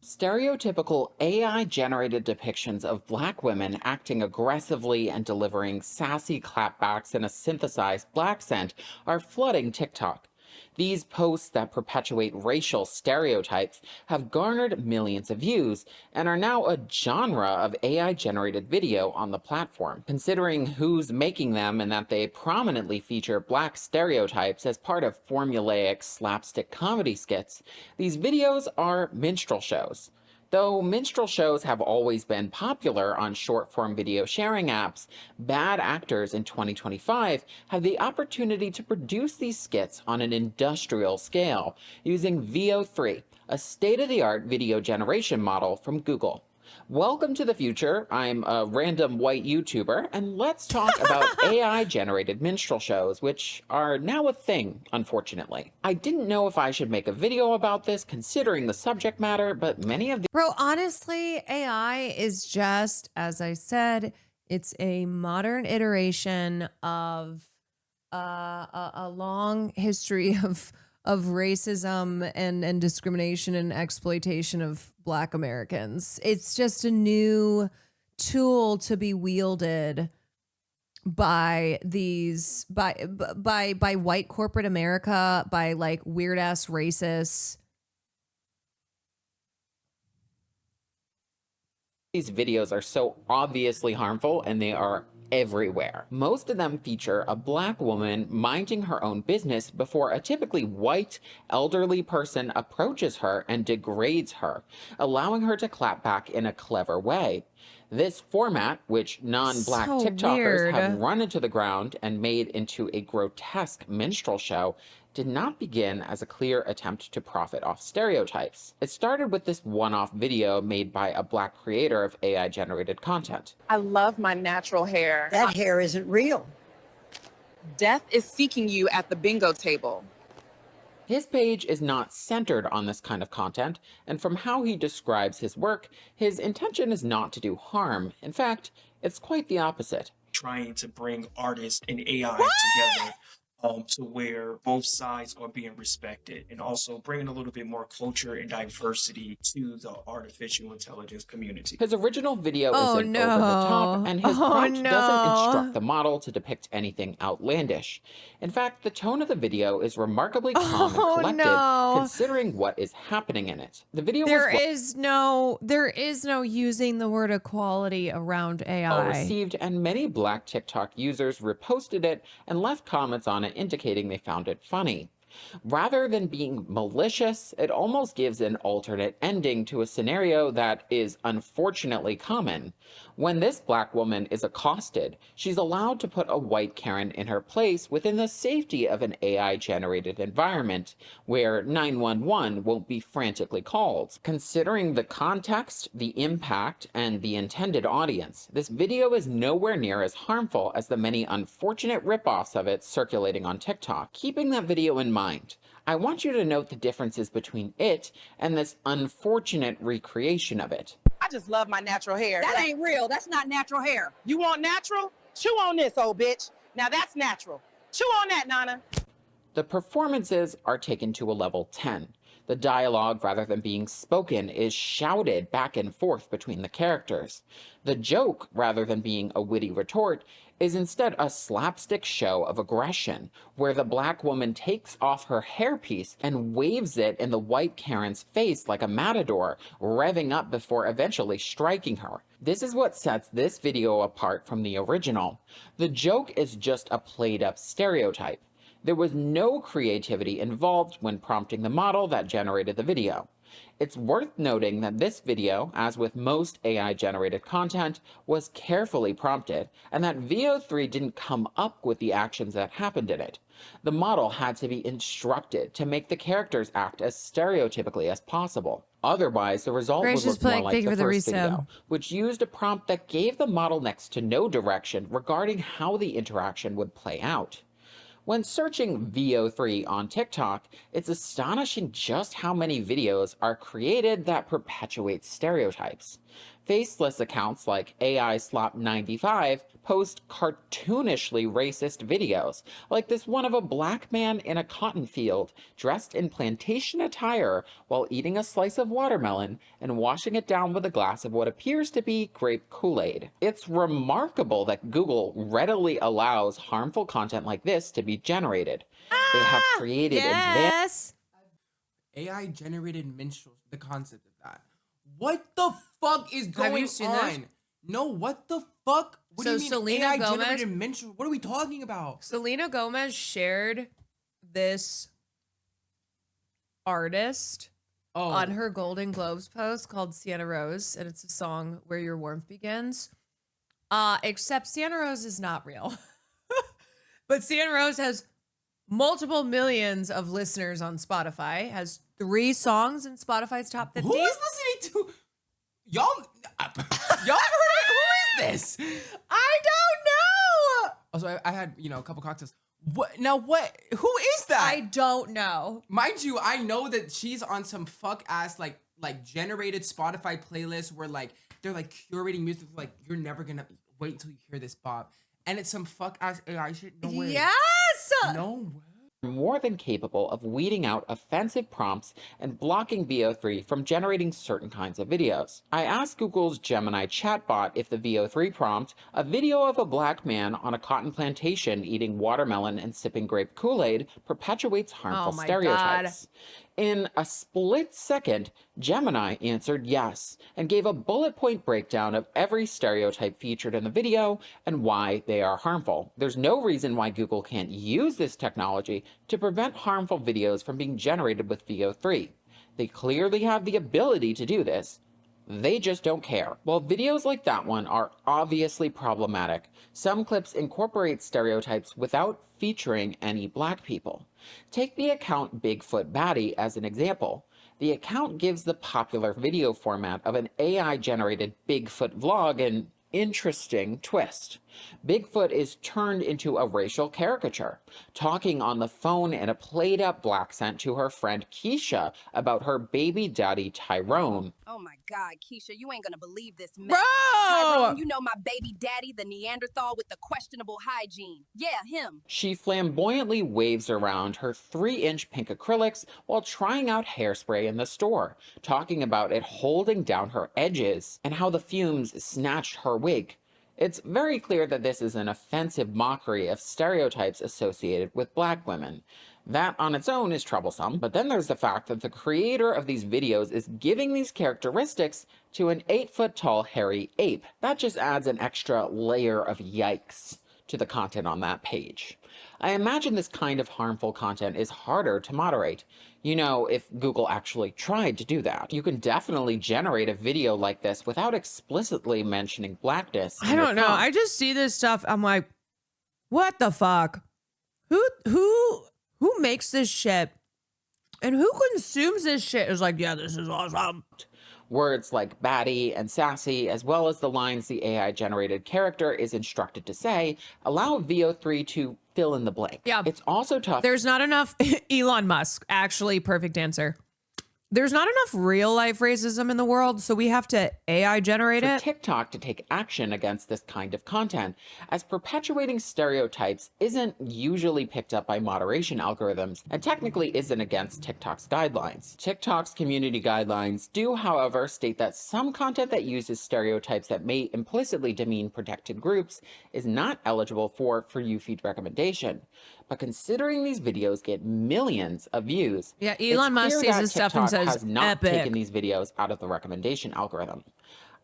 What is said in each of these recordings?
Stereotypical AI-generated depictions of Black women acting aggressively and delivering sassy clapbacks in a synthesized black scent are flooding TikTok. These posts that perpetuate racial stereotypes have garnered millions of views and are now a genre of AI-generated video on the platform. Considering who's making them and that they prominently feature Black stereotypes as part of formulaic slapstick comedy skits, these videos are minstrel shows. Though minstrel shows have always been popular on short-form video sharing apps, bad actors in 2025 have the opportunity to produce these skits on an industrial scale using VO3, a state-of-the-art video generation model from Google. Welcome to the future. I'm a random white YouTuber, and let's talk about AI-generated minstrel shows, which are now a thing, unfortunately. I didn't know if I should make a video about this considering the subject matter, but many of the— Bro, honestly, AI is just, as I said, it's a modern iteration of a long history of racism and discrimination and exploitation of Black Americans. It's just a new tool to be wielded by these by white corporate America, by like weird ass racists. These videos are so obviously harmful and they are everywhere. Most of them feature a Black woman minding her own business before a typically white, elderly person approaches her and degrades her, allowing her to clap back in a clever way. This format, which non-Black So TikTokers weird. have run into the ground and made into a grotesque minstrel show, did not begin as a clear attempt to profit off stereotypes. It started with this one-off video made by a Black creator of AI-generated content. I love my natural hair. That hair isn't real. Death is seeking you at the bingo table. His page is not centered on this kind of content, and from how he describes his work, his intention is not to do harm. In fact, it's quite the opposite. Trying to bring artists and AI together to where both sides are being respected, and also bringing a little bit more culture and diversity to the artificial intelligence community. His original video Oh, isn't over the top, and his prompt no. doesn't instruct the model to depict anything outlandish. In fact, the tone of the video is remarkably calm and collected, no. considering what is happening in it. The video There was is no using the word equality around AI. well received, and many Black TikTok users reposted it and left comments on it indicating they found it funny. Rather than being malicious, it almost gives an alternate ending to a scenario that is unfortunately common. When this Black woman is accosted, she's allowed to put a white Karen in her place within the safety of an AI-generated environment where 911 won't be frantically called. Considering the context, the impact, and the intended audience, this video is nowhere near as harmful as the many unfortunate ripoffs of it circulating on TikTok. Keeping that video in mind, I want you to note the differences between it and this unfortunate recreation of it. I just love my natural hair. That ain't real. That's not natural hair. You want natural? Chew on this, old bitch. Now that's natural. Chew on that, Nana. The performances are taken to a level 10. The dialogue, rather than being spoken, is shouted back and forth between the characters. The joke, rather than being a witty retort, is instead a slapstick show of aggression, where the Black woman takes off her hairpiece and waves it in the white Karen's face like a matador, revving up before eventually striking her. This is what sets this video apart from the original. The joke is just a played-up stereotype. There was no creativity involved when prompting the model that generated the video. It's worth noting that this video, as with most AI-generated content, was carefully prompted, and that VO3 didn't come up with the actions that happened in it. The model had to be instructed to make the characters act as stereotypically as possible. Otherwise, the result would look more like the first video, which used a prompt that gave the model next to no direction regarding how the interaction would play out. When searching VO3 on TikTok, it's astonishing just how many videos are created that perpetuate stereotypes. Faceless accounts like AI Slop 95 post cartoonishly racist videos, like this one of a black man in a cotton field dressed in plantation attire while eating a slice of watermelon and washing it down with a glass of what appears to be grape Kool-Aid. It's remarkable that Google readily allows harmful content like this to be generated. They have created advanced Yes. AI generated minstrels, the concept of that. What the fuck is going Have you seen on? this? No, what the fuck? What do So you mean Selena AI Gomez- generated minstrels? What are we talking about? Selena Gomez shared this artist Oh, on her Golden Globes post called Sienna Rose, and it's a song Where Your Warmth Begins. Except Sienna Rose is not real. But Sienna Rose has multiple millions of listeners on Spotify, has 3 songs in Spotify's top 50. who is listening to y'all? Y'all heard it? Who is this? I don't know. Also, I had a couple cocktails. What now? What? Who is that? I don't know. Mind you, I know that she's on some fuck ass like generated Spotify playlist where like they're like curating music like you're never gonna wait until you hear this bop, and it's some fuck ass AI shit. No way. Yes. No way. more than capable of weeding out offensive prompts and blocking VO3 from generating certain kinds of videos. I asked Google's Gemini chatbot if the VO3 prompt, a video of a black man on a cotton plantation eating watermelon and sipping grape Kool-Aid, perpetuates harmful my stereotypes. In a split second, Gemini answered yes and gave a bullet point breakdown of every stereotype featured in the video and why they are harmful. There's no reason why Google can't use this technology to prevent harmful videos from being generated with VO3. They clearly have the ability to do this. They just don't care. While videos like that one are obviously problematic, some clips incorporate stereotypes without featuring any black people. Take the account Bigfoot Baddie as an example. The account gives the popular video format of an AI-generated Bigfoot vlog an interesting twist. Bigfoot is turned into a racial caricature, talking on the phone in a played-up black accent to her friend Keisha about her baby daddy Tyrone. Oh my God, Keisha, you ain't gonna believe this mess. Bro! Tyrone, you know my baby daddy, the Neanderthal with the questionable hygiene. Yeah, him. She flamboyantly waves around her 3-inch pink acrylics while trying out hairspray in the store, talking about it holding down her edges and how the fumes snatched her wig. It's very clear that this is an offensive mockery of stereotypes associated with black women. That on its own is troublesome, but then there's the fact that the creator of these videos is giving these characteristics to an 8-foot-tall hairy ape. That just adds an extra layer of yikes to the content on that page. I imagine this kind of harmful content is harder to moderate. You know, if Google actually tried to do that. You can definitely generate a video like this without explicitly mentioning blackness. I don't know. I just see this stuff. I'm like, what the fuck? Who makes this shit? And who consumes this shit is like, yeah, this is awesome. Words like baddie and sassy, as well as the lines the AI-generated character is instructed to say, allow VO3 to fill in the blank. Yeah. It's also tough. There's not enough Elon Musk. Actually, perfect answer. There's not enough real life racism in the world, so we have to AI generate for it. TikTok to take action against this kind of content, as perpetuating stereotypes isn't usually picked up by moderation algorithms and technically isn't against TikTok's guidelines. TikTok's community guidelines do, however, state that some content that uses stereotypes that may implicitly demean protected groups is not eligible for You feed recommendation. But considering these videos get millions of views, Yeah, Elon Musk sees his stuff and TikTok says, has not epic. taken these videos out of the recommendation algorithm.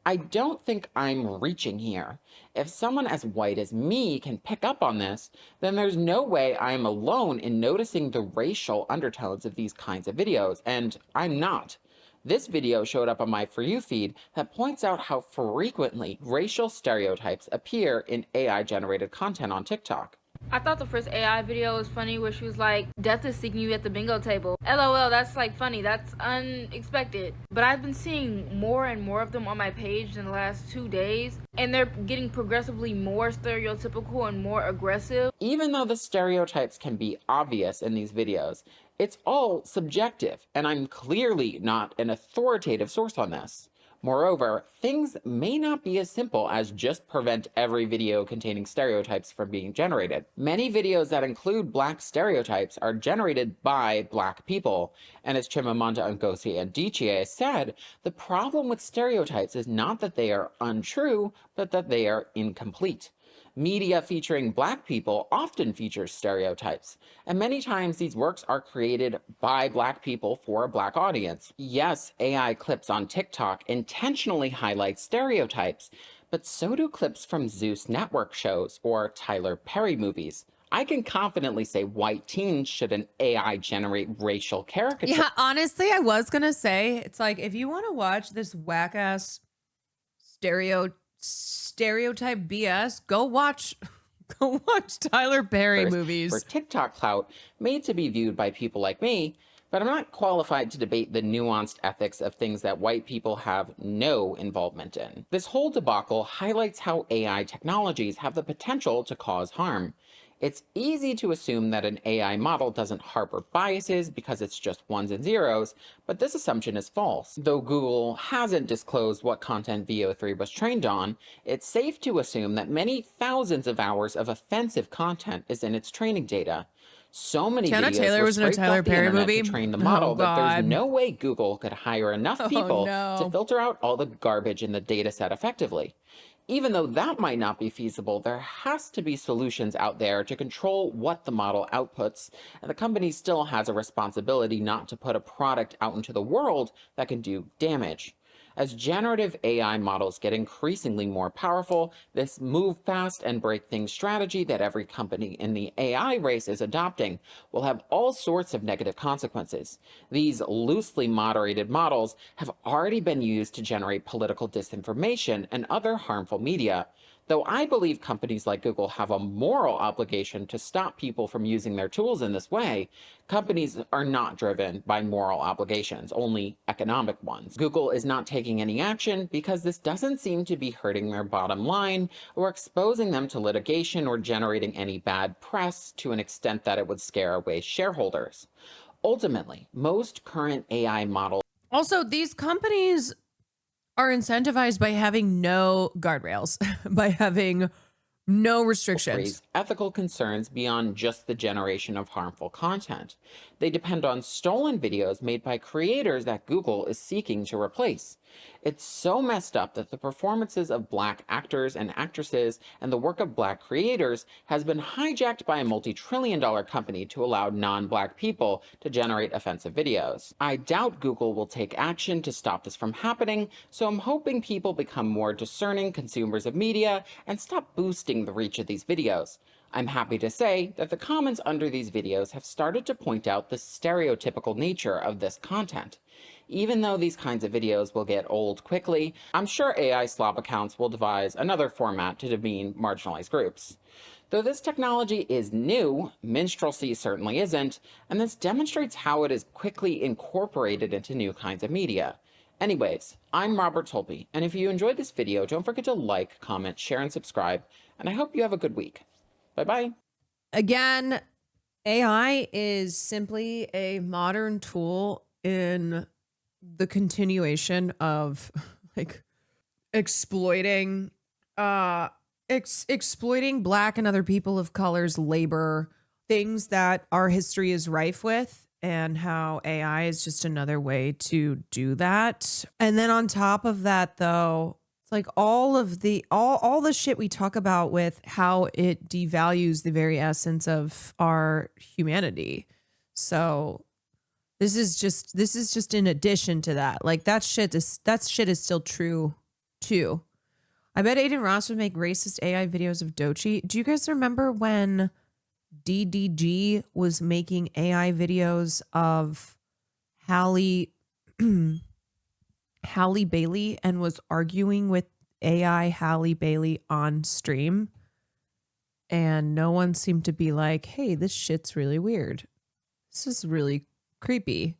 I don't think I'm reaching here. If someone as white as me can pick up on this, then there's no way I'm alone in noticing the racial undertones of these kinds of videos, and I'm not. This video showed up on my For You feed that points out how frequently racial stereotypes appear in AI-generated content on TikTok. I thought the first AI video was funny where she was like, death is seeking you at the bingo table. LOL, that's like funny. That's unexpected. But I've been seeing more and more of them on my page in the last 2 days, and they're getting progressively more stereotypical and more aggressive. Even though the stereotypes can be obvious in these videos, it's all subjective, and I'm clearly not an authoritative source on this. Moreover, things may not be as simple as just prevent every video containing stereotypes from being generated. Many videos that include Black stereotypes are generated by Black people, and as Chimamanda Ngozi Adichie said, the problem with stereotypes is not that they are untrue, but that they are incomplete. Media featuring Black people often features stereotypes, and many times these works are created by Black people for a Black audience. Yes, AI clips on TikTok intentionally highlight stereotypes, but so do clips from Zeus Network shows or Tyler Perry movies. I can confidently say white teens shouldn't AI generate racial caricatures. Yeah, honestly, I was gonna say, it's like, if you want to watch this whack ass stereotype BS, go watch Tyler Perry movies. For TikTok clout made to be viewed by people like me, but I'm not qualified to debate the nuanced ethics of things that white people have no involvement in. This whole debacle highlights how AI technologies have the potential to cause harm. It's easy to assume that an AI model doesn't harbor biases because it's just ones and zeros, but this assumption is false. Though Google hasn't disclosed what content VO3 was trained on, it's safe to assume that many thousands of hours of offensive content is in its training data. So many Tiana videos Taylor were was in a scraped Tyler off the Perry internet movie? to train the model Oh, that there's God. no way Google could hire enough people no. to filter out all the garbage in the data set effectively. Even though that might not be feasible, there has to be solutions out there to control what the model outputs, and the company still has a responsibility not to put a product out into the world that can do damage. As generative AI models get increasingly more powerful, this move fast and break things strategy that every company in the AI race is adopting will have all sorts of negative consequences. These loosely moderated models have already been used to generate political disinformation and other harmful media. Though I believe companies like Google have a moral obligation to stop people from using their tools in this way, companies are not driven by moral obligations, only economic ones. Google is not taking any action because this doesn't seem to be hurting their bottom line or exposing them to litigation or generating any bad press to an extent that it would scare away shareholders. Ultimately, most current AI models Also, these companies are incentivized by having no guardrails, by having no restrictions. raise ethical concerns beyond just the generation of harmful content. They depend on stolen videos made by creators that Google is seeking to replace. It's so messed up that the performances of Black actors and actresses and the work of Black creators has been hijacked by a multi-trillion-dollar company to allow non-Black people to generate offensive videos. I doubt Google will take action to stop this from happening, so I'm hoping people become more discerning consumers of media and stop boosting the reach of these videos. I'm happy to say that the comments under these videos have started to point out the stereotypical nature of this content. Even though these kinds of videos will get old quickly, I'm sure AI slop accounts will devise another format to demean marginalized groups. Though this technology is new, minstrelsy certainly isn't, and this demonstrates how it is quickly incorporated into new kinds of media. Anyways, I'm Robert Tolby, and if you enjoyed this video, don't forget to like, comment, share, and subscribe, and I hope you have a good week. Bye-bye. Again, AI is simply a modern tool in the continuation of like exploiting exploiting Black and other people of color's labor, things that our history is rife with, and how AI is just another way to do that. And then on top of that, though, it's like all of the all the shit we talk about with how it devalues the very essence of our humanity. So this is just in addition to that. Like that shit is still true too. I bet Aiden Ross would make racist AI videos of Doechii. Do you guys remember when DDG was making AI videos of Halle Bailey and was arguing with AI Halle Bailey on stream? And no one seemed to be like, hey, this shit's really weird. This is really creepy.